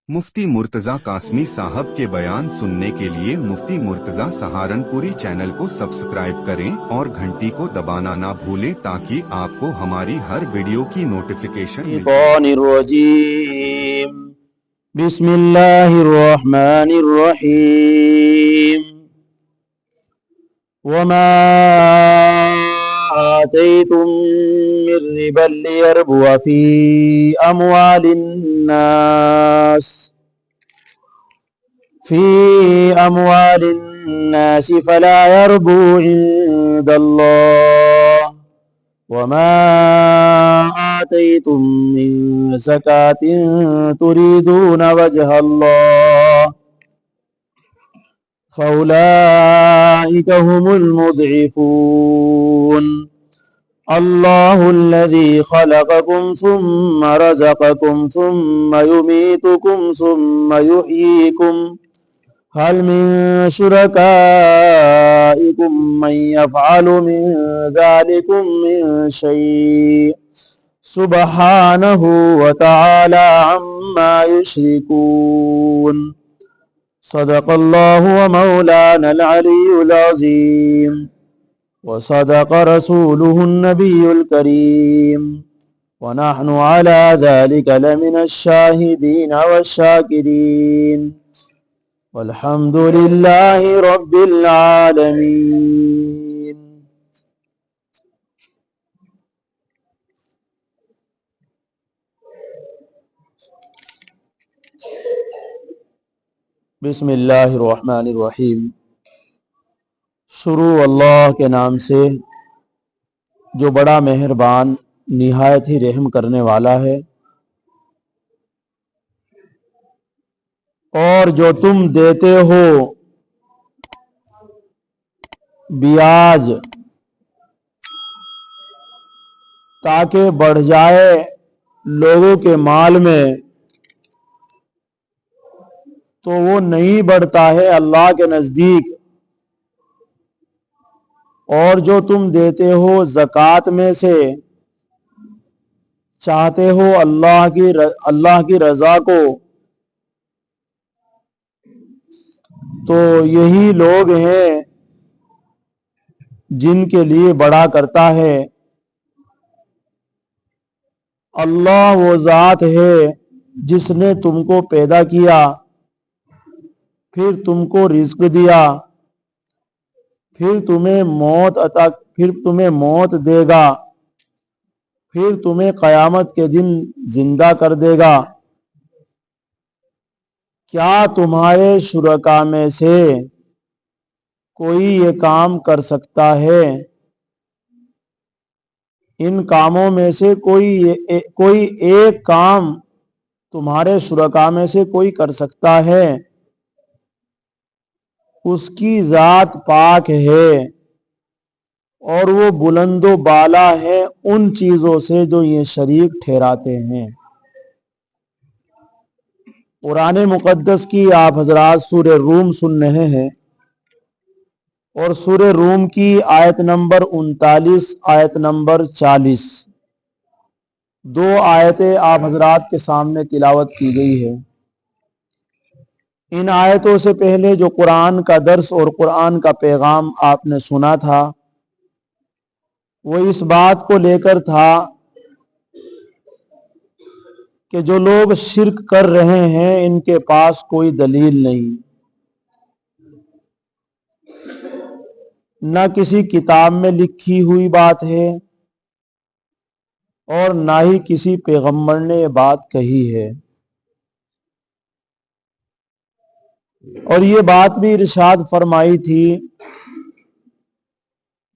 मुफ्ती मुर्तजा कासमी साहब के बयान सुनने के लिए मुफ्ती मुर्तजा सहारनपुरी चैनल को सब्सक्राइब करें और घंटी को दबाना ना भूलें ताकि आपको हमारी हर वीडियो की नोटिफिकेशन मिले। बिस्मिल्लाहिर्रहमानिर्रहीम। वमा आतैतुम मिर रिबल लियरबुअ फी अमवालिन नास फला यरबु इंदल्लाह वमा आतैतुम मिन ज़कातिन तुरीदून वजहल्लाह फउलाइका हुमुल मुद्इफून। अल्लाहुल्लज़ी खलक़कुम सुम्मा रज़क़कुम सुम्मा युमीतुकुम सुम्मा युहयीकुम हल मिन शुरकाइकुम मन यफ़अलु मिन ज़ालिकुम मिन शै'इन सुब्हानहु व तआला अम्मा युश्रिकून। सदक़ल्लाहु व मौलानल अलियुल अज़ीम व सदक़ रसूलुहुन नबियुल करीम व नहनु अला ज़ालिका लमिनश शाहिदीन वश्शाकिरीन वल्हम्दुलिल्लाहि रब्बिल आलमीन। बिस्मिल्लाहिर्रहमानिर्रहीम। शुरू अल्लाह के नाम से जो बड़ा मेहरबान निहायत ही रहम करने वाला है। और जो तुम देते हो ब्याज ताकि बढ़ जाए लोगों के माल में, तो वो नहीं बढ़ता है अल्लाह के नज़दीक। और जो तुम देते हो ज़कात में से, चाहते हो अल्लाह की रज़ा को, तो यही लोग हैं जिनके लिए बड़ा करता है। अल्लाह वो ज़ात है जिसने तुमको पैदा किया, फिर तुमको रिज़्क़ दिया, फिर तुम्हें मौत देगा, फिर तुम्हें क़यामत के दिन जिंदा कर देगा। क्या तुम्हारे शुरका में से कोई ये काम कर सकता है? इन कामों में से कोई एक काम तुम्हारे शुरका में से कोई कर सकता है? उसकी ज़ात पाक है और वो बुलंदो बाला है उन चीज़ों से जो ये शरीक ठहराते हैं। कुरान मुक़द्दस की आप हज़रात सूरह रूम सुन रहे हैं और सूरह रूम की आयत नंबर 39 आयत नंबर 40 दो आयतें आप हज़रात के सामने तिलावत की गई है। इन आयतों से पहले जो कुरान का दर्स और कुरान का पैगाम आपने सुना था, वो इस बात को लेकर था कि जो लोग शिर्क कर रहे हैं इनके पास कोई दलील नहीं, न किसी किताब में लिखी हुई बात है और ना ही किसी पैगंबर ने ये बात कही है। और ये बात भी इरशाद फरमाई थी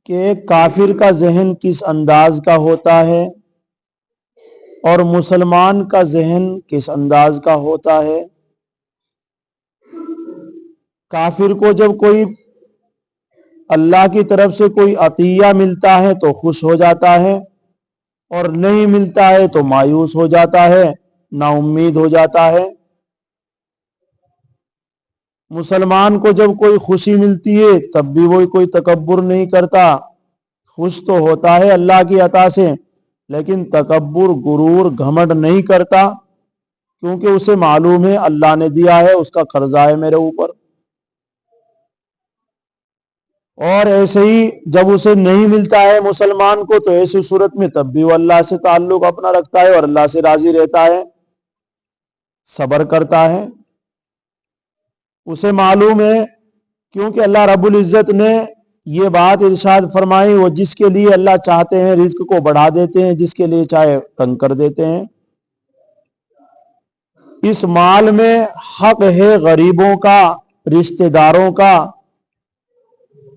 कि काफिर का जहन किस अंदाज का होता है और मुसलमान का जहन किस अंदाज का होता है। काफिर को जब कोई अल्लाह की तरफ से कोई अतिया मिलता है तो खुश हो जाता है, और नहीं मिलता है तो मायूस हो जाता है, नाउम्मीद हो जाता है। मुसलमान को जब कोई खुशी मिलती है तब भी वो कोई तकब्बुर नहीं करता, खुश तो होता है अल्लाह की अता से, लेकिन तकब्बुर गुरूर घमंड नहीं करता, क्योंकि उसे मालूम है अल्लाह ने दिया है, उसका कर्जा है मेरे ऊपर। और ऐसे ही जब उसे नहीं मिलता है मुसलमान को, तो ऐसी सूरत में तब भी वो अल्लाह से ताल्लुक अपना रखता है और अल्लाह से राजी रहता है, सब्र करता है। उसे मालूम है, क्योंकि अल्लाह रब्बुल इज्जत ने ये बात इरशाद फरमाई, वो जिसके लिए अल्लाह चाहते हैं रिज्क को बढ़ा देते हैं, जिसके लिए चाहे तंग कर देते हैं। इस माल में हक है गरीबों का, रिश्तेदारों का,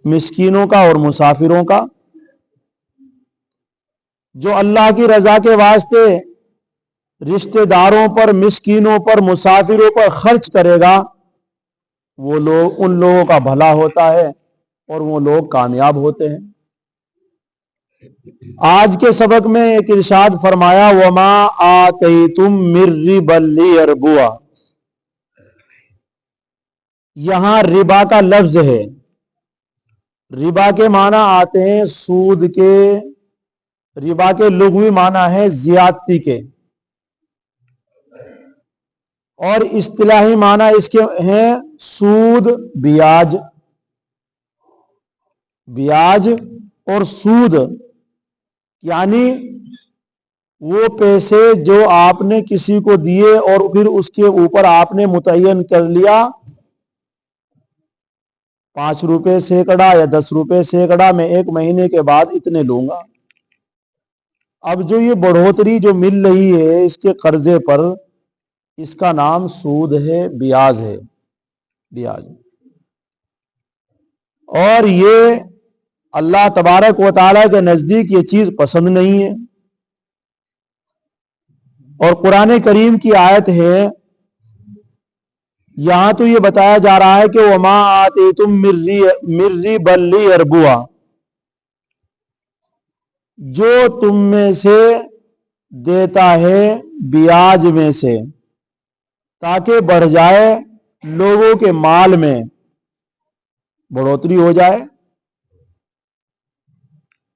मिस्कीनों का और मुसाफिरों का। जो अल्लाह की रजा के वास्ते रिश्तेदारों पर, मिस्कीनों पर, मुसाफिरों पर खर्च करेगा, वो लोग, उन लोगों का भला होता है और वो लोग कामयाब होते हैं। आज के सबक में एक इरशाद फरमाया, वमा आतैतुम मिर रिबल लियरबुआ। यहां रिबा का लफ्ज है। रिबा के माना आते हैं सूद के, रिबा के लुग़वी माना है ज्यादती के, और इस्तिलाही माना इसके हैं सूद, ब्याज। ब्याज और सूद यानी वो पैसे जो आपने किसी को दिए और फिर उसके ऊपर आपने मुतय्यन कर लिया 5 रुपए सैकड़ा या 10 रुपए सैकड़ा, मैं 1 महीने के बाद इतने लूंगा। अब जो ये बढ़ोतरी जो मिल रही है इसके कर्जे पर, इसका नाम सूद है, ब्याज है, ब्याज। और ये अल्लाह तबारक व तआला के नजदीक ये चीज पसंद नहीं है। और कुरान करीम की आयत है, यहां तो ये बताया जा रहा है कि वमा आतीतुम मिर्री बल्ली अरबुआ, जो तुम में से देता है ब्याज में से, ताकि बढ़ जाए लोगों के माल में बढ़ोतरी हो जाए।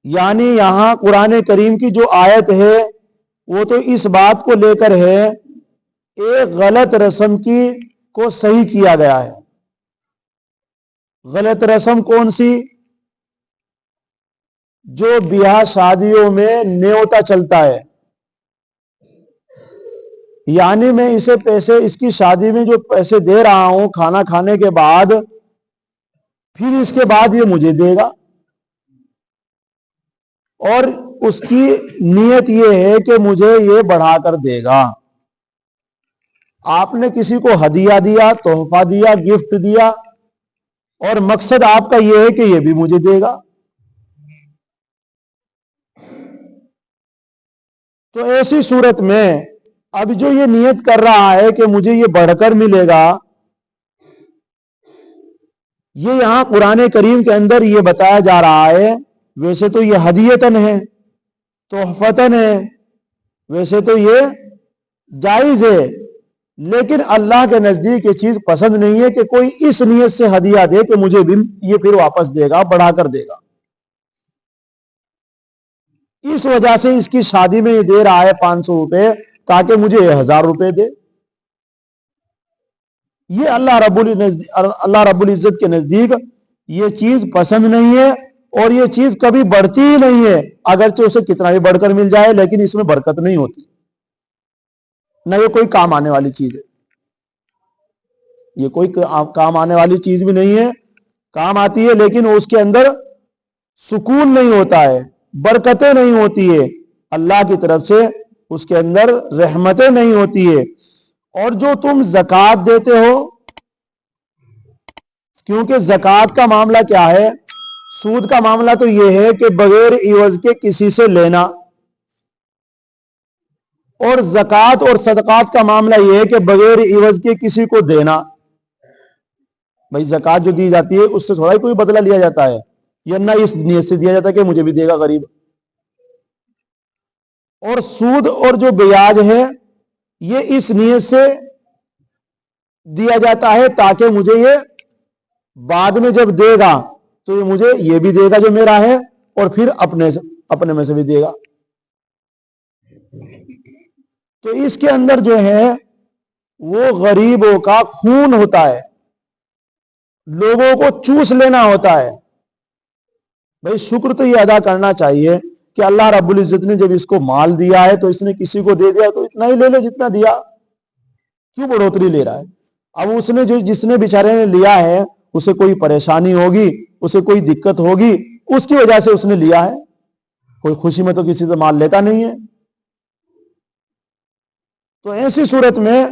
यानी यहां कुरान करीम की जो आयत है वो तो इस बात को लेकर है, एक गलत रस्म की को सही किया गया है। गलत रस्म कौन सी? जो ब्याह शादियों में न्योता चलता है, यानी मैं इसे पैसे, इसकी शादी में जो पैसे दे रहा हूं खाना खाने के बाद, फिर इसके बाद ये मुझे देगा, और उसकी नीयत ये है कि मुझे ये बढ़ाकर देगा। आपने किसी को हदिया दिया, तोहफा दिया, गिफ्ट दिया, और मकसद आपका ये है कि ये भी मुझे देगा। तो ऐसी सूरत में अब जो ये नियत कर रहा है कि मुझे ये बढ़कर मिलेगा, ये यहां कुरान करीम के अंदर ये बताया जा रहा है। वैसे तो ये हदियतन है, तोहफतन है, वैसे तो ये जायज है, लेकिन अल्लाह के नजदीक ये चीज पसंद नहीं है कि कोई इस नियत से हदिया दे कि मुझे भी ये फिर वापस देगा, बढ़ाकर देगा। इस वजह से इसकी शादी में ये दे रहा है 500 रुपए, ताकि मुझे 1000 रुपए दे। ये अल्लाह रब्बुल इज्जत के नजदीक ये चीज पसंद नहीं है, और ये चीज कभी बढ़ती ही नहीं है। अगरचे उसे कितना भी बढ़कर मिल जाए, लेकिन इसमें बरकत नहीं होती, ना ये कोई काम आने वाली चीज है। ये कोई काम आने वाली चीज भी नहीं है। काम आती है लेकिन उसके अंदर सुकून नहीं होता है, बरकतें नहीं होती है, अल्लाह की तरफ से उसके अंदर रहमतें नहीं होती है। और जो तुम ज़कात देते हो, क्योंकि ज़कात का मामला क्या है, सूद का मामला तो यह है कि बगैर इवज के किसी से लेना, और ज़कात और सदकात का मामला यह है कि बगैर इवज के किसी को देना। भाई ज़कात जो दी जाती है उससे थोड़ा ही कोई बदला लिया जाता है, या ना इस नियत से दिया जाता है कि मुझे भी देगा गरीब। और सूद और जो ब्याज है ये इस नियत से दिया जाता है ताकि मुझे ये बाद में जब देगा तो ये मुझे ये भी देगा जो मेरा है, और फिर अपने में से भी देगा। तो इसके अंदर जो है وہ غریبوں کا خون ہوتا ہے, لوگوں کو چوس لینا ہوتا ہے. بھائی شکر تو یہ ادا کرنا چاہیے کہ اللہ رب العزت نے جب اس کو مال دیا ہے تو اس نے کسی کو دے دیا تو اتنا ہی لے لے جتنا دیا, کیوں بڑھوتری لے رہا ہے؟ اب اس نے جس نے بیچارے نے لیا ہے اسے کوئی پریشانی ہوگی, اسے کوئی دقت ہوگی, اس کی وجہ سے اس نے لیا ہے. کوئی خوشی میں تو کسی سے مال لیتا نہیں ہے. تو ایسی صورت میں,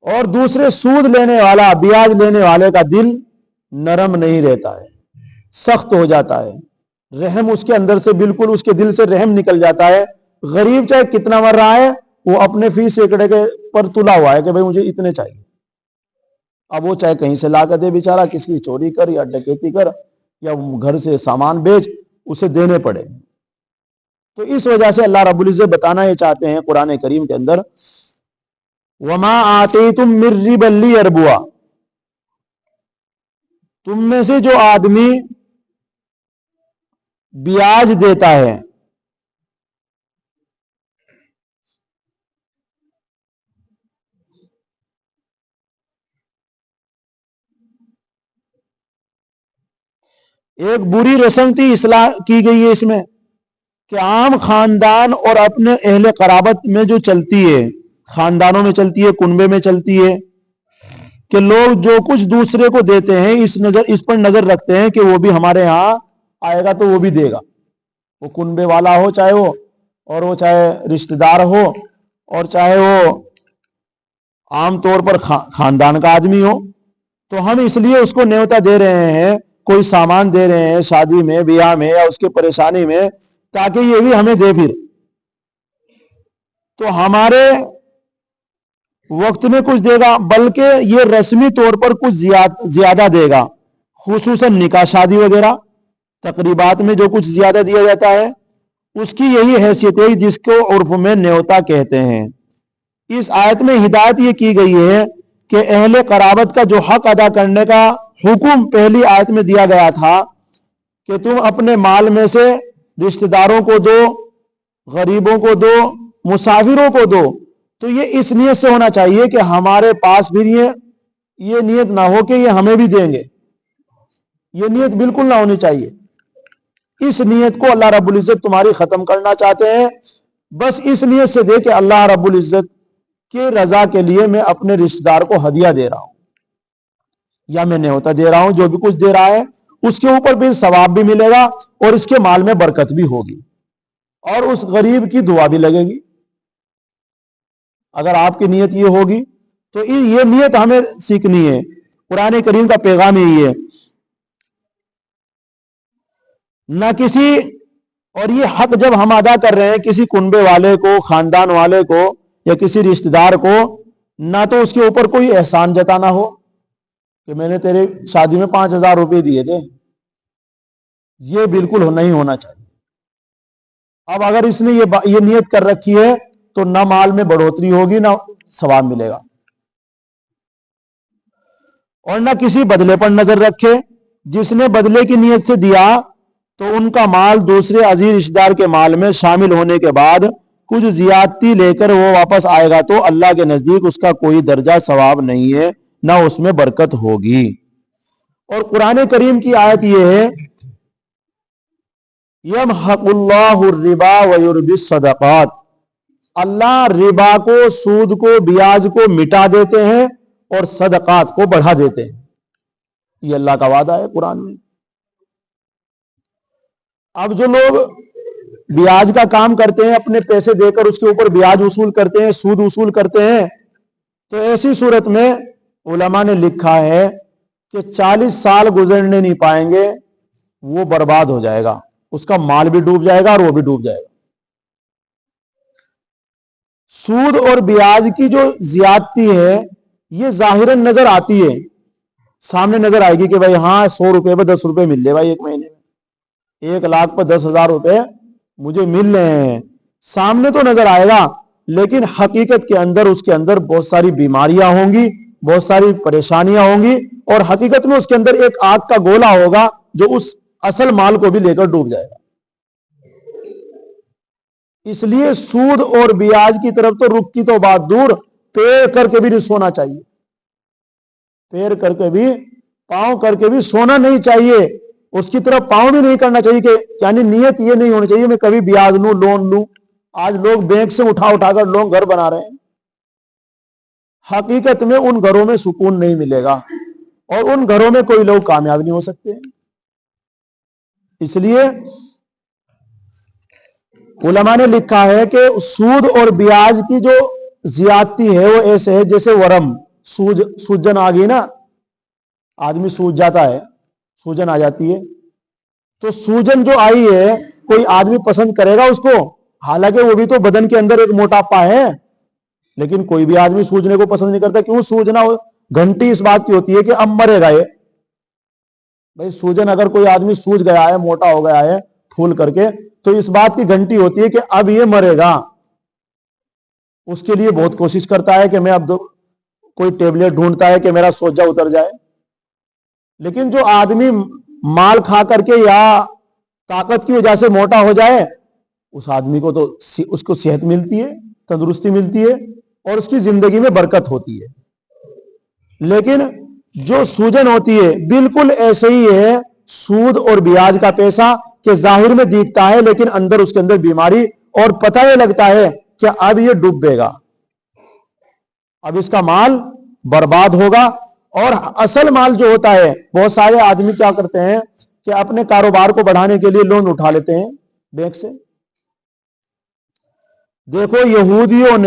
اور دوسرے سود لینے والا, بیاج لینے والے کا دل نرم نہیں رہتا ہے, سخت ہو جاتا ہے, رحم اس کے اندر سے بالکل اس کے دل سے رحم نکل جاتا ہے. غریب چاہے کتنا مر رہا ہے وہ اپنے فی سینکڑے کے پر تلا ہوا ہے کہ بھائی مجھے اتنے چاہیے. اب وہ چاہے کہیں سے لا کر دے بیچارہ, کسی کی چوری کر یا ڈکیتی کر یا گھر سے سامان بیچ, اسے دینے پڑے. تو اس وجہ سے اللہ رب العزت بتانا یہ چاہتے ہیں قرآن کریم کے اندر, وما آتیتم من ربا لیربوا, تم میں سے جو آدمی بیاج دیتا ہے, ایک بری رسم تھی اصلاح کی گئی ہے اس میں کہ عام خاندان اور اپنے اہل قرابت میں جو چلتی ہے, خاندانوں میں چلتی ہے, کنبے میں چلتی ہے, کہ لوگ جو کچھ دوسرے کو دیتے ہیں اس پر نظر رکھتے ہیں کہ وہ بھی ہمارے ہاں آئے گا تو وہ بھی دے گا. وہ کنبے والا ہو چاہے وہ, اور وہ چاہے رشتہ دار ہو, اور چاہے وہ عام طور پر خاندان کا آدمی ہو. تو ہم اس لیے اس کو نیوتا دے رہے ہیں, کوئی سامان دے رہے ہیں شادی میں, بیاہ میں, یا اس کے پریشانی میں, تاکہ یہ بھی ہمیں دے. پھر تو ہمارے وقت میں کچھ دے گا, بلکہ یہ رسمی طور پر کچھ زیادہ دے گا, خصوصاً نکاح شادی وغیرہ تقریبات میں جو کچھ زیادہ دیا جاتا ہے اس کی یہی حیثیت ہے جس کو عرف میں نیوتا کہتے ہیں. اس آیت میں ہدایت یہ کی گئی ہے کہ اہل قرابت کا جو حق ادا کرنے کا حکم پہلی آیت میں دیا گیا تھا کہ تم اپنے مال میں سے رشتہ داروں کو دو, غریبوں کو دو, مسافروں کو دو, تو یہ اس نیت سے ہونا چاہیے کہ ہمارے پاس بھی یہ نیت نہ ہو کہ یہ ہمیں بھی دیں گے. یہ نیت بالکل نہ ہونی چاہیے. اس نیت کو اللہ رب العزت تمہاری ختم کرنا چاہتے ہیں. بس اس نیت سے دے کہ اللہ رب العزت کی رضا کے لیے میں اپنے رشتہ دار کو ہدیہ دے رہا ہوں یا میں نیوتا دے رہا ہوں, جو بھی کچھ دے رہا ہے اس کے اوپر بھی ثواب بھی ملے گا اور اس کے مال میں برکت بھی ہوگی اور اس غریب کی دعا بھی لگے گی. اگر آپ کی نیت یہ ہوگی تو یہ نیت ہمیں سیکھنی ہے. قرآن کریم کا پیغام یہی ہے, نہ کسی, اور یہ حق جب ہم ادا کر رہے ہیں کسی کنبے والے کو, خاندان والے کو, یا کسی رشتہ دار کو, نہ تو اس کے اوپر کوئی احسان جتانا ہو کہ میں نے تیرے شادی میں 5,000 روپے دیے تھے, یہ بالکل نہیں ہونا چاہیے. اب اگر اس نے یہ نیت کر رکھی ہے تو نہ مال میں بڑھوتری ہوگی نہ ثواب ملے گا. اور نہ کسی بدلے پر نظر رکھے. جس نے بدلے کی نیت سے دیا تو ان کا مال دوسرے عزیز رشتہ دار کے مال میں شامل ہونے کے بعد کچھ زیادتی لے کر وہ واپس آئے گا تو اللہ کے نزدیک اس کا کوئی درجہ ثواب نہیں ہے, نہ اس میں برکت ہوگی. اور قرآن کریم کی آیت یہ ہے, یمحق اللہ الربا ویربی الصدقات, اللہ ربا کو, سود کو, بیاج کو مٹا دیتے ہیں اور صدقات کو بڑھا دیتے ہیں. یہ اللہ کا وعدہ ہے قرآن میں. اب جو لوگ بیاج کا کام کرتے ہیں, اپنے پیسے دے کر اس کے اوپر بیاج وصول کرتے ہیں, سود وصول کرتے ہیں, تو ایسی صورت میں علماء نے لکھا ہے کہ 40 سال گزرنے نہیں پائیں گے, وہ برباد ہو جائے گا, اس کا مال بھی ڈوب جائے گا اور وہ بھی ڈوب جائے گا. سود اور بیاج کی جو زیادتی ہے یہ ظاہراً نظر آتی ہے, سامنے نظر آئے گی کہ بھائی ہاں 100 روپے پہ 10 روپے مل رہے بھائی ایک مہینے میں, 1 لاکھ پہ 10,000 روپے مجھے مل رہے ہیں, سامنے تو نظر آئے گا, لیکن حقیقت کے اندر اس کے اندر بہت ساری بیماریاں ہوں گی, بہت ساری پریشانیاں ہوں گی, اور حقیقت میں اس کے اندر ایک آگ کا گولا ہوگا جو اس اصل مال کو بھی لے کر ڈوب جائے گا. اس لیے سود اور بیاج کی طرف تو رخ کی تو بات دور, पैर करके भी नहीं सोना चाहिए, पैर करके भी, पांव करके भी सोना नहीं चाहिए, उसकी तरफ पांव भी नहीं करना चाहिए कि यानी नियत ये नहीं होनी चाहिए मैं कभी ब्याज लूं, लोन लूं। आज लोग बैंक से उठा उठाकर लोग घर बना रहे हैं। हकीकत में उन घरों में सुकून नहीं मिलेगा और उन घरों में कोई लोग कामयाब नहीं हो सकते। इसलिए उलमा ने लिखा है कि सूद और ब्याज की जो ज्यादती है वो ऐसे है जैसे वरम, सूजन आ गई ना, आदमी सूज जाता है, सूजन आ जाती है, तो सूजन जो आई है कोई आदमी पसंद करेगा उसको, हालांकि वो भी तो बदन के अंदर एक मोटापा है, लेकिन कोई भी आदमी सूजने को पसंद नहीं करता। क्यों सूजना? घंटी इस बात की होती है कि अब मरेगा ये। भाई सूजन, अगर कोई आदमी सूज गया है, मोटा हो गया है फूल करके, तो इस बात की घंटी होती है कि अब ये मरेगा। उसके लिए बहुत कोशिश करता है कि मैं अब कोई टेबलेट ढूंढता है कि मेरा सोजा उतर जाए। लेकिन जो आदमी माल खा करके या ताकत की वजह से मोटा हो जाए, उस आदमी को तो उसको सेहत मिलती है, तंदुरुस्ती मिलती है और उसकी जिंदगी में बरकत होती है। लेकिन जो सूजन होती है बिल्कुल ऐसे ही है सूद और ब्याज का पैसा कि जाहिर में दिखता है लेकिन अंदर उसके अंदर बीमारी, और पता ये लगता है कि अब ये डूबेगा, अब इसका माल बर्बाद होगा। और असल माल जो होता है, बहुत सारे आदमी क्या करते हैं कि अपने कारोबार को बढ़ाने के लिए लोन उठा लेते हैं बैंक से। देखो यहूदियों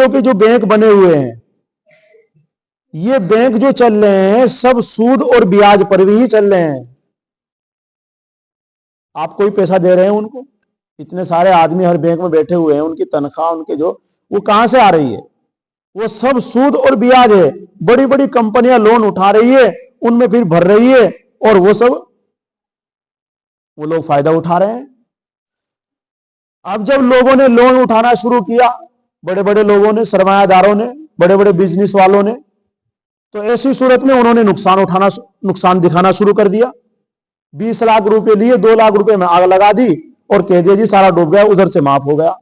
के जो बैंक बने हुए हैं, ये बैंक जो चल रहे हैं सब सूद और ब्याज पर भी ही चल रहे हैं। आप कोई पैसा दे रहे हैं उनको, इतने सारे आदमी हर बैंक में बैठे हुए हैं, उनकी तनख्वाह उनके जो वो कहां से आ रही है? वो सब सूद और ब्याज है। बड़ी बड़ी कंपनियां लोन उठा रही है, उनमें फिर भर रही है और वो लोग फायदा उठा रहे हैं। अब जब लोगों ने लोन उठाना शुरू किया, बड़े बड़े लोगों ने, सरमायादारों ने, बड़े बड़े बिजनेस वालों ने, तो ऐसी सूरत में उन्होंने नुकसान दिखाना शुरू कर दिया। 20 लाख रुपए लिए, 2 लाख रुपए में आग लगा दी और कह दिया जी सारा डूब गया, उधर से माफ हो गया।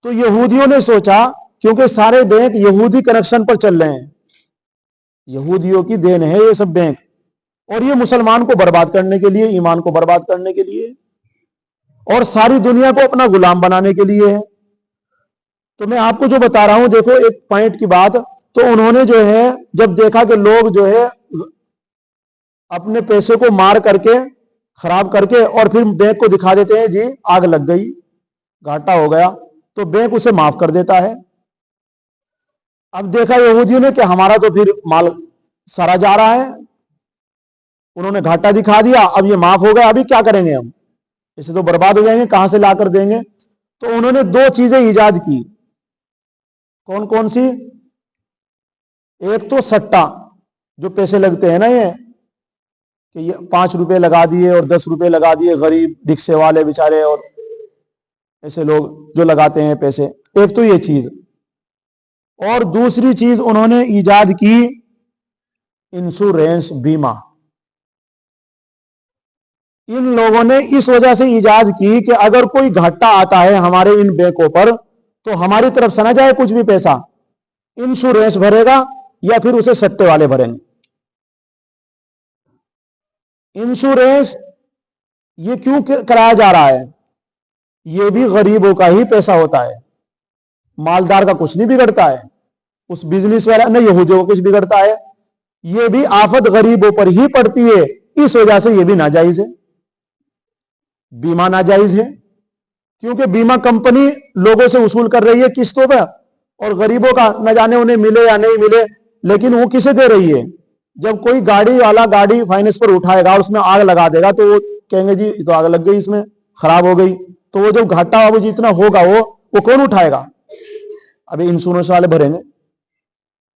तो यहूदियों ने सोचा, क्योंकि सारे बैंक यहूदी कनेक्शन पर चल रहे हैं, यहूदियों की देन है ये सब बैंक, और ये मुसलमान को बर्बाद करने के लिए, ईमान को बर्बाद करने के लिए और सारी दुनिया को अपना गुलाम बनाने के लिए है। तो मैं आपको जो बता रहा हूं, देखो एक पॉइंट की बात, तो उन्होंने जो है जब देखा कि लोग जो है अपने पैसे को मार करके, खराब करके और फिर बैंक को दिखा देते हैं जी आग लग गई, घाटा हो गया, तो बैंक उसे माफ कर देता है। अब देखा यहूदियों ने कि हमारा तो फिर माल सारा जा रहा है, उन्होंने घाटा दिखा दिया, अब ये माफ हो गया, अभी क्या करेंगे हम, इसे तो बर्बाद हो जाएंगे, कहां से ला कर देंगे। तो उन्होंने 2 चीजें ईजाद की। कौन कौन सी? एक तो सट्टा, जो पैसे लगते हैं ना ये, कि ये 5 रुपए लगा दिए और 10 रुपए लगा दिए, गरीब रिक्शे वाले बेचारे और ऐसे लोग जो लगाते हैं पैसे, एक तो ये चीज। और दूसरी चीज उन्होंने ईजाद की इंश्योरेंस, बीमा। इन लोगों ने इस वजह से ईजाद की कि अगर कोई घाटा आता है हमारे इन बैंकों पर, तो हमारी तरफ से ना जाए कुछ भी पैसा, इंश्योरेंस भरेगा या फिर उसे सट्टे वाले भरेंगे। इंश्योरेंस ये क्यों कराया जा रहा है? ये भी गरीबों का ही पैसा होता है, मालदार का कुछ नहीं बिगड़ता है, उस बिजनेस वाला नहीं यहूदियों को कुछ बिगड़ता है। ये भी आफत गरीबों पर ही पड़ती है, इस वजह से ये भी नाजायज है, बीमा नाजायज है, क्योंकि बीमा कंपनी लोगों से वसूल कर रही है किस्तों पर, और गरीबों का न जाने उन्हें मिले या नहीं मिले, लेकिन वो किसे दे रही है? जब कोई गाड़ी वाला गाड़ी फाइनेंस पर उठाएगा और उसमें आग लगा देगा, तो वो कहेंगे जी तो आग लग गई, इसमें खराब हो गई, तो वो जब घाटा वो जितना होगा वो कौन उठाएगा? अभी इंश्योरेंस वाले भरेंगे,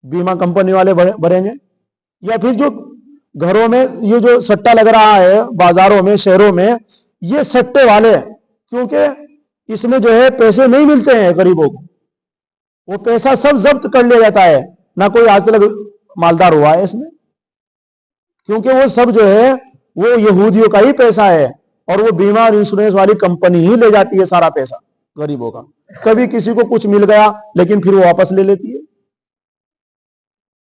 बीमा कंपनी वाले भरेंगे, या फिर जो घरों में ये जो सट्टा लग रहा है बाजारों में, शहरों में, ये सट्टे वाले, क्योंकि इसमें जो है पैसे नहीं मिलते हैं गरीबों को, वो पैसा सब जब्त कर लिया जाता है, ना कोई आज तक मालदार हुआ है इसमें, क्योंकि वो सब जो है वो यहूदियों का ही पैसा है, और वो बीमा और इंश्योरेंस वाली कंपनी ही ले जाती है सारा पैसा गरीबों का। कभी किसी को कुछ मिल गया लेकिन फिर वो वापस ले लेती है।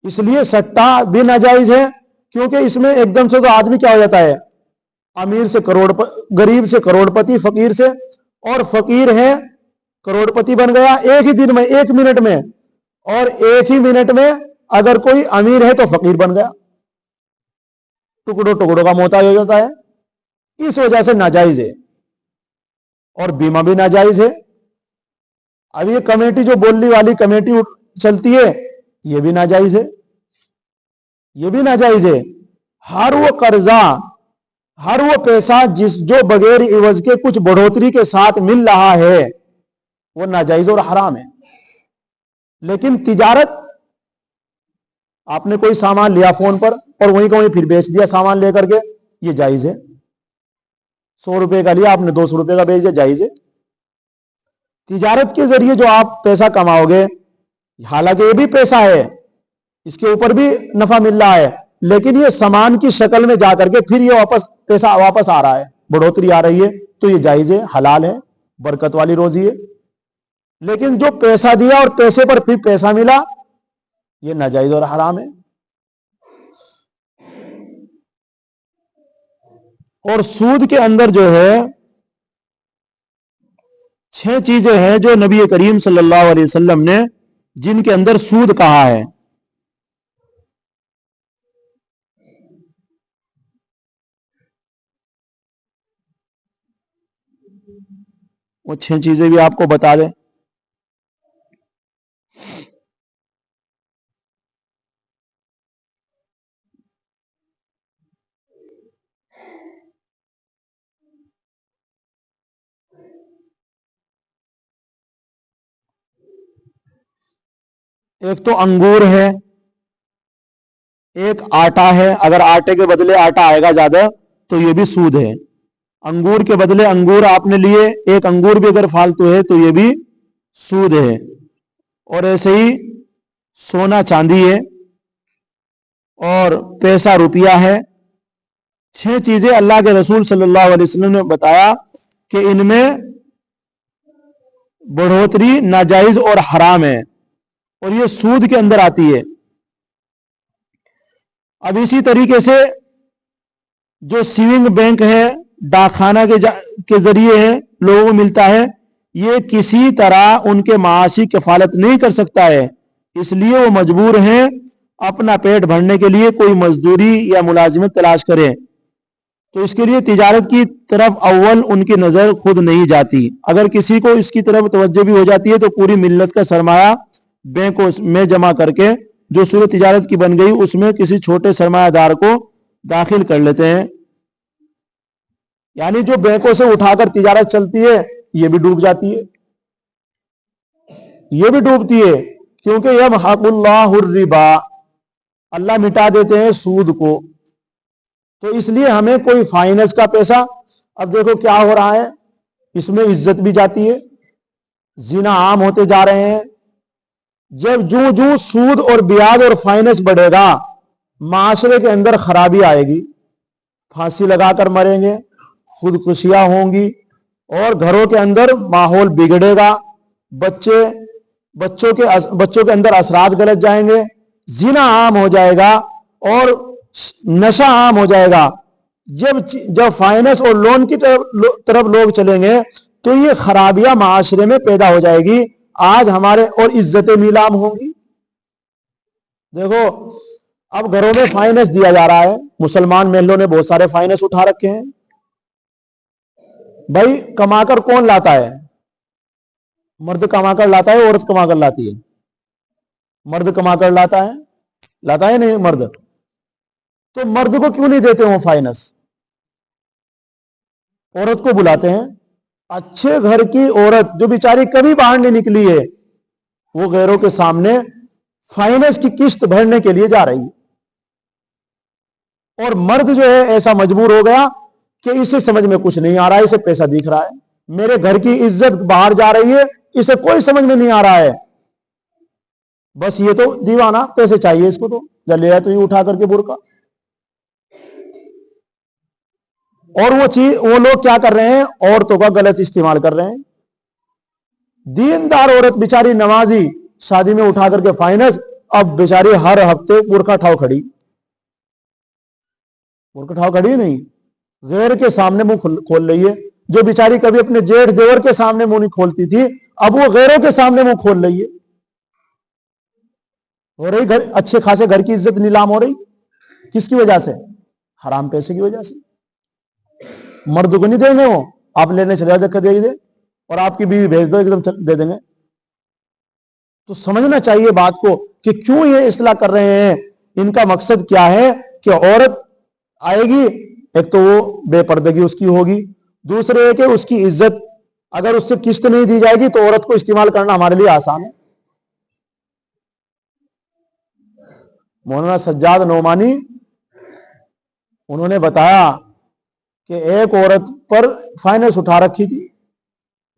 इसलिए सट्टा भी नाजायज है, क्योंकि इसमें एकदम से तो आदमी क्या हो जाता है, अमीर से करोड़पति, गरीब से करोड़पति, फकीर से, और फकीर है करोड़पति बन गया एक ही दिन में, एक मिनट में। और एक ही मिनट में अगर कोई अमीर है तो फकीर बन गया, टुकड़ों टुकड़ों का मोहताज हो जाता है। इस वजह से नाजायज है। और बीमा भी नाजायज है। अब ये कमेटी जो बोलने वाली कमेटी चलती है, ये भी नाजायज है, ये भी नाजायज है। हर वो कर्जा, हर वो पैसा जो बगैर इवज के कुछ बढ़ोतरी के साथ मिल रहा है, वो नाजायज और हराम है। लेकिन तिजारत, आपने कोई सामान लिया फोन पर और वहीं का वहीं फिर बेच दिया सामान लेकर के, ये जायज है। 100 रुपए का लिया आपने 200 रुपए का बेच दिया, जायज है। तिजारत के जरिए जो आप पैसा कमाओगे, हालांकि ये भी पैसा है, इसके ऊपर भी नफा मिल रहा है, लेकिन ये सामान की शक्ल में जाकर के फिर ये पैसा वापस आ रहा है, बढ़ोतरी आ रही है, तो ये जायज है, हलाल है, बरकत वाली रोजी है। लेकिन जो पैसा दिया और पैसे पर फिर पैसा मिला, ये नाजायज और हराम है। और सूद के अंदर जो है 6 चीजें हैं जो नबी करीम सल्लल्लाहु अलैहि वसल्लम ने, जिनके अंदर सूद कहा है। वो 6 चीजें भी आपको बता दें। एक तो अंगूर है, एक आटा है। अगर आटे के बदले आटा आएगा ज्यादा तो ये भी सूद है। अंगूर के बदले अंगूर आपने लिए, एक अंगूर भी अगर फालतू है तो ये भी सूद है। और ऐसे ही सोना चांदी है और पैसा रुपया है। 6 चीजें अल्लाह के रसूल सल्लल्लाहु अलैहि वसल्लम ने बताया कि इनमें बढ़ोतरी नाजायज और हराम है, और ये सूद के अंदर आती है। अब इसी तरीके से जो सेविंग बैंक है, डाकखाना के जरिए है, लोगों को मिलता है, ये किसी तरह उनके माशी कफालत नहीं कर सकता है। इसलिए वो मजबूर हैं अपना पेट भरने के लिए कोई मजदूरी या मुलाजिमत तलाश करें। तो इसके लिए तिजारत की तरफ अव्वल उनकी नजर खुद नहीं जाती। अगर किसी को इसकी तरफ तवज्जो भी हो जाती है तो पूरी मिल्लत का सरमाया बैंकों में जमा करके जो सूरत तिजारत की बन गई, उसमें किसी छोटे सरमायादार को दाखिल कर लेते हैं। यानी जो बैंकों से उठाकर तिजारत चलती है, ये भी डूब जाती है, ये भी डूबती है, क्योंकि यमहकुल्लाहुर रिबा, अल्लाह मिटा देते हैं सूद को। तो इसलिए हमें कोई फाइनेंस का पैसा, अब देखो क्या हो रहा है, इसमें इज्जत भी जाती है, जिना आम होते जा रहे हैं। जब जूं जूं सूद और ब्याज और फाइनेंस बढ़ेगा, माशरे के अंदर खराबी आएगी, फांसी लगाकर मरेंगे, खुदकुशियां होंगी, और घरों के अंदर माहौल बिगड़ेगा, बच्चों के अंदर असरात गलत जाएंगे, जिना आम हो जाएगा और नशा आम हो जाएगा। जब फाइनेंस और लोन की तरफ लोग चलेंगे तो ये खराबियां माशरे में पैदा हो जाएगी। आज हमारे और इज्जतें नीलाम होंगी। देखो अब घरों में फाइनेंस दिया जा रहा है, मुसलमान महलों ने बहुत सारे फाइनेंस उठा रखे हैं। भाई कमाकर कौन लाता है? मर्द कमाकर लाता है, औरत कमाकर लाती है? मर्द कमाकर लाता है नहीं मर्द? तो मर्द को क्यों नहीं देते वो फाइनेंस? औरत को बुलाते हैं। अच्छे घर की औरत जो बेचारी कभी बाहर नहीं निकली है, वो गैरों के सामने फाइनेंस की किस्त भरने के लिए जा रही है। और मर्द जो है ऐसा मजबूर हो गया कि इसे समझ में कुछ नहीं आ रहा है, इसे पैसा दिख रहा है, मेरे घर की इज्जत बाहर जा रही है, इसे कोई समझ में नहीं आ रहा है, बस ये तो दीवाना, पैसे चाहिए इसको, तो जब ले आए तो ये उठा करके बुरका। और वो लोग क्या कर रहे हैं, औरतों का गलत इस्तेमाल कर रहे हैं। दीनदार औरत बेचारी नमाजी, शादी में उठा करके फाइनेंस, अब बेचारी हर हफ्ते बुरखा ठाव खड़ी, बुरखा ठाव खड़ी नहीं, गैर के सामने मुंह खोल रही है। जो बेचारी कभी अपने जेठ देवर के सामने मुंह नहीं खोलती थी, अब वो गैरों के सामने मुंह खोल रही है। हो रही घर, अच्छे खासे घर की इज्जत नीलाम हो रही, किसकी वजह से? हराम पैसे की वजह से। मर्द को नहीं देंगे वो, आप लेने चले जाओ दे दे, और आपकी बीवी भेज दो एकदम दे देंगे। तो समझना चाहिए बात को कि क्यों ये इस्लाह कर रहे हैं, इनका मकसद क्या है कि औरत आएगी, एक तो वो बेपर्दगी उसकी होगी, दूसरे है कि उसकी इज्जत, अगर उससे किस्त नहीं दी जाएगी तो औरत को इस्तेमाल करना हमारे लिए आसान है। मौलाना सज्जाद नोमानी उन्होंने बताया कि एक औरत पर फाइनेंस उठा रखी थी,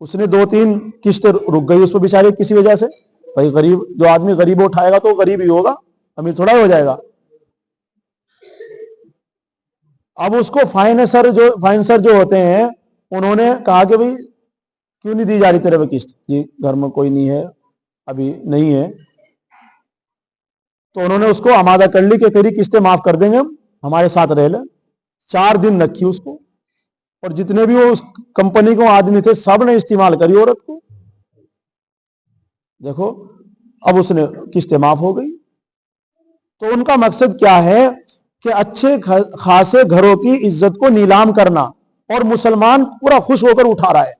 उसने 2-3 किस्त रुक गई उस पर बेचारी किसी वजह से। भाई गरीब, जो आदमी गरीब उठाएगा तो गरीब ही होगा, अमीर थोड़ा हो जाएगा। अब उसको फाइनेंसर जो होते हैं, उन्होंने कहा कि भाई क्यों नहीं दी जा रही तेरे पे किस्त? जी घर में कोई नहीं है, अभी नहीं है। तो उन्होंने उसको आमादा कर ली कि तेरी किस्तें माफ कर देंगे, हम हमारे साथ रह ले। 4 दिन रखी उसको, और जितने भी वो उस कंपनी को आदमी थे सब ने इस्तेमाल करी औरत को। देखो अब उसने किस्तें माफ हो गई। तो उनका मकसद क्या है कि अच्छे खासे घरों की इज्जत को नीलाम करना, और मुसलमान पूरा खुश होकर उठा रहा है।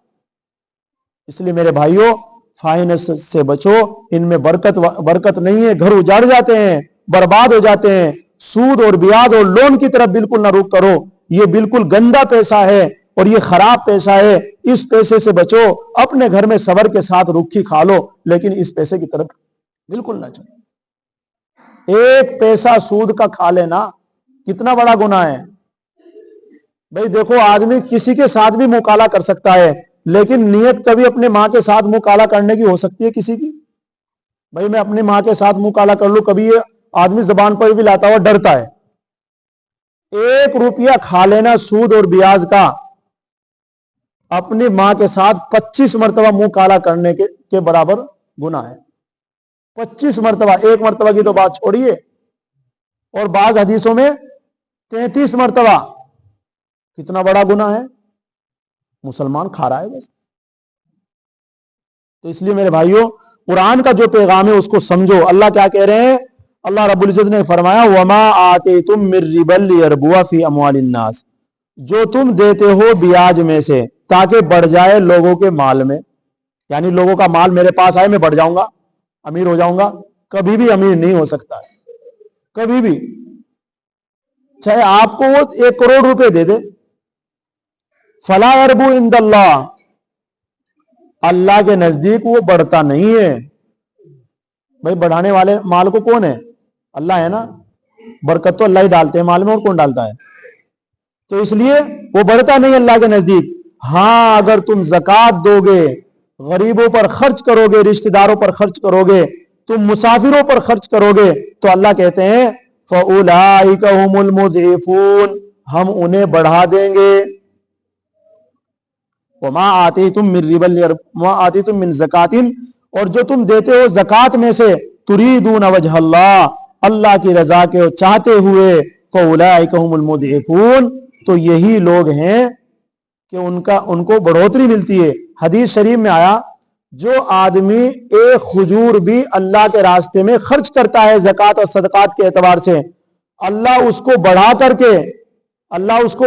इसलिए मेरे भाइयों, फाइनेंस से बचो, इनमें बरकत नहीं है, घर उजाड़ जाते हैं, बर्बाद हो जाते हैं। सूद और ब्याज और लोन की तरफ बिल्कुल ना रुख करो, ये बिल्कुल गंदा पैसा है और ये खराब पैसा है। इस पैसे से बचो, अपने घर में सबर के साथ रुखी खा लो, लेकिन इस पैसे की तरफ बिल्कुल ना चलो। एक पैसा सूद का खा लेना कितना बड़ा गुनाह है भाई। देखो आदमी किसी के साथ भी मुकाला कर सकता है, लेकिन नियत कभी अपने मां के साथ मुकाला करने की हो सकती है किसी की? भाई मैं अपनी मां के साथ मुकाला कर लूं, कभी ये आदमी जबान पर भी लाता हुआ डरता है। 1 रुपया खा लेना सूद और ब्याज का, अपनी मां के साथ 25 मरतबा मुंह काला करने के बराबर गुनाह है। 25 मरतबा, 1 मरतबा की तो बात छोड़िए, और बाज हदीसों में 33 मरतबा। कितना बड़ा गुनाह है, मुसलमान खा रहा है बस। तो इसलिए मेरे भाइयों, कुरान का जो पैगाम है उसको समझो। अल्लाह क्या कह रहे हैं? अल्लाह रब्बुल इज्जत ने फरमाया, वमा आतेतुम मिर रिबल लियरबुआ फी अमवालिन नास, जो तुम देते हो ब्याज में से ताकि बढ़ जाए लोगों के माल में। यानी लोगों का माल मेरे पास आए, मैं बढ़ जाऊंगा, अमीर हो जाऊंगा। कभी भी अमीर नहीं हो सकता है, कभी भी। चाहे आपको वो 1 करोड़ रुपए दे दे, फला अरबू इंदल्लाह, अल्लाह के नजदीक वो बढ़ता नहीं है। भाई बढ़ाने वाले माल को कौन है? अल्लाह है ना। बरकत तो अल्लाह ही डालते हैं माल में, और कौन डालता है? तो इसलिए वो बढ़ता नहीं अल्लाह के नजदीक। हां, अगर तुम ज़कात दोगे, गरीबों पर खर्च करोगे, रिश्तेदारों पर खर्च करोगे, तुम मुसाफिरों पर खर्च करोगे, तो अल्लाह कहते हैं फउलाइका हुमुल मुदईफून, हम उन्हें बढ़ा देंगे। वमा आतीतुम मिन रिबल वमा आतीतुम मिन ज़कातिन, और जो तुम देते हो ज़कात में से, तुरीदून वजहल्लाह, अल्लाह की रजा के चाहते हुए, फउलाइका हुमुल मुदईफून, तो यही लोग हैं कि उनको बढ़ोतरी मिलती है। हदीस शरीफ में आया, जो आदमी 1 खजूर भी अल्लाह के रास्ते में खर्च करता है ज़कात और सदकात के एतबार से, अल्लाह उसको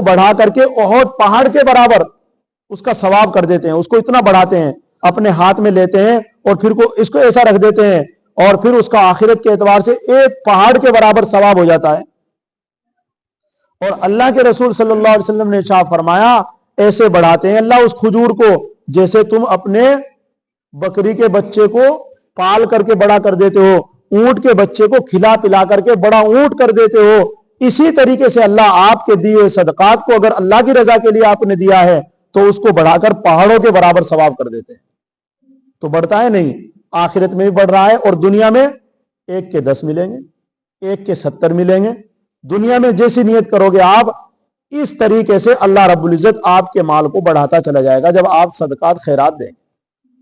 बढ़ा करके ओहद पहाड़ के बराबर उसका सवाब कर देते हैं। उसको इतना बढ़ाते हैं, अपने हाथ में लेते हैं और फिर इसको ऐसा रख देते हैं, और फिर उसका आखिरत के एतबार से 1 पहाड़ के बराबर सवाब हो जाता है। और अल्लाह के रसूल सल्लल्लाहु अलैहि वसल्लम ने इरशाद फरमाया, ऐसे बढ़ाते हैं अल्लाह उस खजूर को जैसे तुम अपने बकरी के बच्चे को पाल करके बड़ा कर देते हो, ऊंट के बच्चे को खिला पिला करके बड़ा ऊंट कर देते हो। इसी तरीके से अल्लाह आपके दिए सदकात को, अगर अल्लाह की रजा के लिए आपने दिया है, तो उसको बढ़ाकर पहाड़ों के बराबर सवाब कर देते हैं। तो बढ़ता है नहीं, आखिरत में भी बढ़ रहा है, और दुनिया में 1 के 10 मिलेंगे, 1 के 70 मिलेंगे। दुनिया में जैसी नियत करोगे आप, इस तरीके से अल्लाह रब्बुल इज्जत आपके माल को बढ़ाता चला जाएगा जब आप सदकात खैरात देंगे।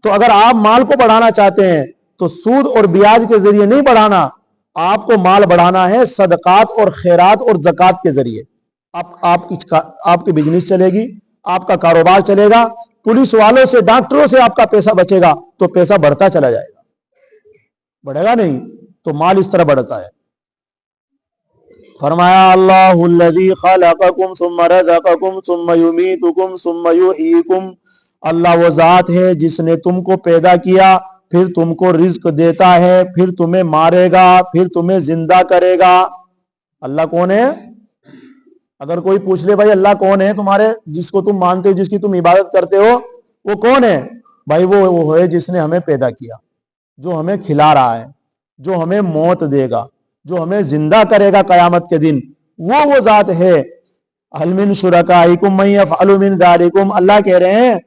تو اگر آپ مال کو بڑھانا چاہتے ہیں تو سود اور بیاج کے ذریعے نہیں بڑھانا، آپ کو مال بڑھانا ہے صدقات اور خیرات اور زکات کے ذریعے۔ آپ کی بزنس چلے گی، آپ کا کاروبار چلے گا، پولیس والوں سے ڈاکٹروں سے آپ کا پیسہ بچے گا تو پیسہ بڑھتا چلا جائے گا، بڑھے گا نہیں تو مال اس طرح بڑھتا ہے۔ فرمایا اللہ الذی خلقکم ثم رزقکم ثم یمیتکم ثم یحییکم، اللہ وہ ذات ہے جس نے تم کو پیدا کیا، پھر تم کو رزق دیتا ہے، پھر تمہیں مارے گا، پھر تمہیں زندہ کرے گا۔ اللہ کون ہے؟ اگر کوئی پوچھ لے بھائی اللہ کون ہے تمہارے، جس کو تم مانتے ہو، جس کی تم عبادت کرتے ہو، وہ کون ہے؟ بھائی وہ ہے جس نے ہمیں پیدا کیا، جو ہمیں کھلا رہا ہے، جو ہمیں موت دے گا، جو ہمیں زندہ کرے گا قیامت کے دن، وہ ذات ہے۔ هل من شرکائکم من یفعل من ذلکم، اللہ کہہ رہے ہیں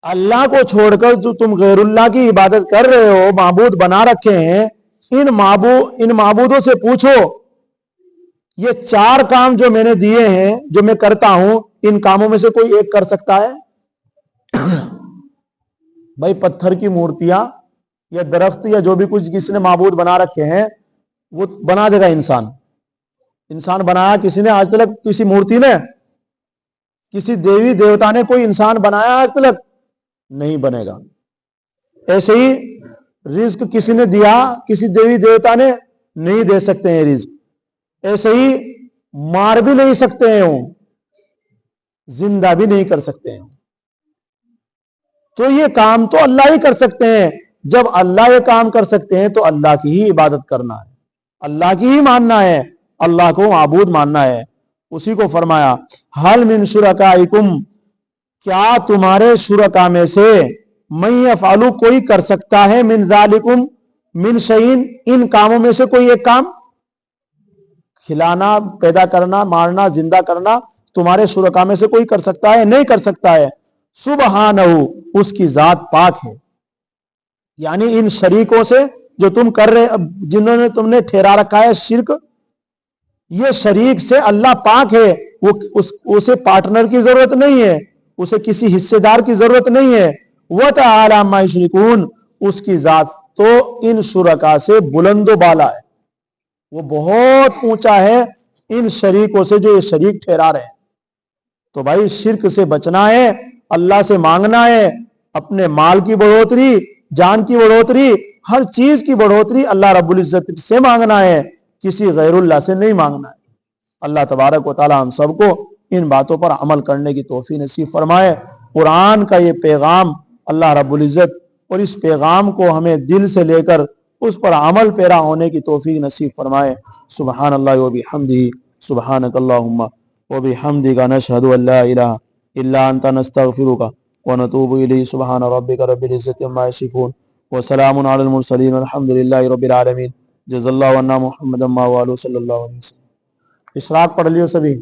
اللہ کو چھوڑ کر جو تم غیر اللہ کی عبادت کر رہے ہو، معبود بنا رکھے ہیں، ان معبودوں سے پوچھو یہ 4 کام جو میں نے دیے ہیں، جو میں کرتا ہوں، ان کاموں میں سے کوئی ایک کر سکتا ہے؟ بھائی پتھر کی مورتیاں یا درخت یا جو بھی کچھ کسی نے معبود بنا رکھے ہیں وہ بنا دے گا انسان بنایا کسی نے آج تک؟ کسی مورتی نے، کسی دیوی دیوتا نے کوئی انسان بنایا آج تک؟ نہیں بنے گا۔ ایسے ہی رزق کسی نے دیا، کسی دیوی دیوتا نے نہیں دے سکتے ہیں رزق۔ ایسے ہی مار بھی نہیں سکتے ہیں، زندہ بھی نہیں کر سکتے ہیں۔ تو یہ کام تو اللہ ہی کر سکتے ہیں۔ جب اللہ یہ کام کر سکتے ہیں تو اللہ کی ہی عبادت کرنا ہے، اللہ کی ہی ماننا ہے، اللہ کو معبود ماننا ہے۔ اسی کو فرمایا حل من شرکائکم، کیا تمہارے شرکا میں سے من یفعل، کوئی کر سکتا ہے، من ذالکم من شیئن، ان کاموں میں سے کوئی ایک کام؟ کھلانا، پیدا کرنا، مارنا، زندہ کرنا تمہارے شرکا میں سے کوئی کر سکتا ہے؟ نہیں کر سکتا ہے۔ سبحانہ، اس کی ذات پاک ہے۔ یعنی ان شریکوں سے جو تم کر رہے، جنہوں نے تم نے ٹھہرا رکھا ہے شرک، یہ شریک سے اللہ پاک ہے، اسے پارٹنر کی ضرورت نہیں ہے، اسے کسی حصے دار کی ضرورت نہیں ہے۔ وَتَعَالَى عَمَّا يُشْرِكُونَ، اس کی ذات تو ان شرکا سے بلند و بالا ہے، وہ بہت اونچا ہے ان شریکوں سے جو یہ شریک ٹھہرا رہے ہیں۔ تو بھائی شرک سے بچنا ہے، اللہ سے مانگنا ہے، اپنے مال کی بڑھوتری، جان کی بڑھوتری، ہر چیز کی بڑھوتری اللہ رب العزت سے مانگنا ہے، کسی غیر اللہ سے نہیں مانگنا ہے۔ اللہ تبارک و تعالی ہم سب کو ان باتوں پر عمل کرنے کی توفیق نصیب فرمائے۔ قرآن کا یہ پیغام اللہ رب العزت، اور اس پیغام کو ہمیں دل سے لے کر اس پر عمل پیرا ہونے کی توفیق نصیب فرمائے۔ سبحان اللہ و بحمدہ، سبحانک اللہم و بحمدک، نشہد ان لا الہ الا انت، نستغفرک ونتوب الیک۔ سبحان ربک رب العزت عما یصفون وسلام علی المرسلین والحمد للہ رب العالمین۔ جزا اللہ عنا محمد ما والہ صلی اللہ علیہ وسلم۔ اشراق پڑھ لیو سبھی۔